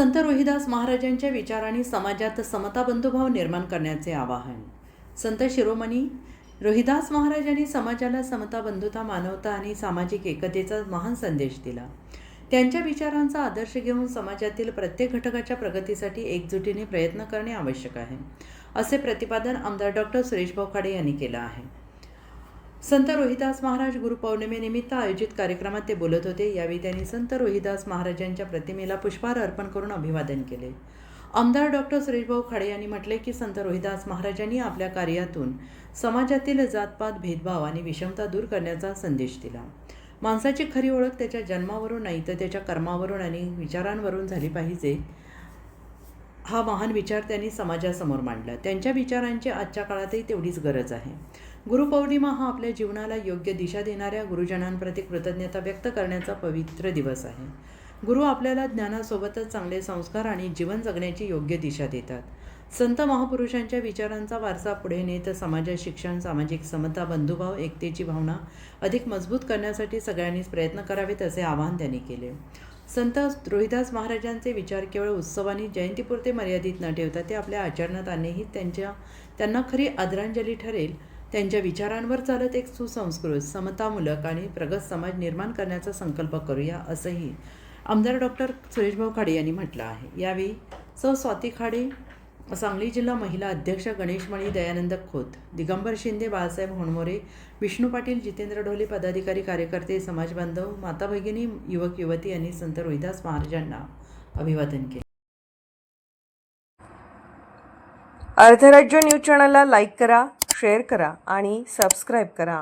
संत रोहिदास महाराजांच्या विचारांनी समाजात समता बंधुभाव निर्माण करण्याचे आवाहन. संत शिरोमणी रोहिदास महाराजांनी समाजाला समता, बंधुता, मानवता आणि सामाजिक एकतेचा महान संदेश दिला. त्यांच्या विचारांचा आदर्श घेऊन समाजातील प्रत्येक घटकाच्या प्रगतीसाठी एकजुटीने प्रयत्न करणे आवश्यक आहे, असे प्रतिपादन आमदार डॉक्टर सुरेशभाऊ खाडे यांनी केलं आहे. संत रोहिदास महाराज गुरुपौर्णिमेनिमित्त आयोजित कार्यक्रमात ते बोलत होते. यावेळी त्यांनी संत रोहिदास महाराजांच्या प्रतिमेला पुष्पहार अर्पण करून अभिवादन केले. आमदार डॉक्टर सुरेशभाऊ खाडे यांनी म्हटले की संत रोहिदास महाराजांनी आपल्या कार्यातून समाजातील जातपात, भेदभाव आणि विषमता दूर करण्याचा संदेश दिला. माणसाची खरी ओळख त्याच्या जन्मावरून नाही तर त्याच्या कर्मावरून आणि विचारांवरून झाली पाहिजे, हा महान विचार त्यांनी समाजासमोर मांडला. त्यांच्या विचारांची आजच्या काळातही तेवढीच गरज आहे. गुरुपौर्णिमा हा आपल्या जीवनाला योग्य दिशा देणाऱ्या गुरुजनांप्रती कृतज्ञता व्यक्त करण्याचा पवित्र दिवस आहे. गुरु आपल्याला ज्ञानासोबतच चांगले संस्कार आणि जीवन जगण्याची योग्य दिशा देतात. संत महापुरुषांच्या विचारांचा वारसा पुढे नेत समाजात शिक्षण, सामाजिक समता, बंधुभाव, एकतेची भावना अधिक मजबूत करण्यासाठी सगळ्यांनीच प्रयत्न करावेत, असे आवाहन त्यांनी केले. संत रोहिदास महाराजांचे विचार केवळ उत्सव आणि जयंतीपुरते मर्यादित न ठेवता ते आपल्या आचरणात आणणेही त्यांना खरी आदरांजली ठरेल. त्यांच्या विचारांवर चालत एक सुसंस्कृत, समतामूलक आणि प्रगत समाज निर्माण करण्याचा संकल्प करूया, असंही आमदार डॉक्टर सुरेशभाऊ खाडे यांनी म्हटलं आहे. यावेळी सौ स्वाती खाडे, सांगली जिल्हा महिला अध्यक्ष गणेशमणी दयानंद खोत, दिगंबर शिंदे, बाळासाहेब होणमोरे, विष्णू पाटील, जितेंद्र ढोले, पदाधिकारी, कार्यकर्ते, समाजबांधव, माता भगिनी, युवक युवती यांनी संत रोहिदास महाराजांना अभिवादन केले. अर्धराज्य न्यूज चॅनलला लाईक करा, शेअर करा आणि सबस्क्राईब करा.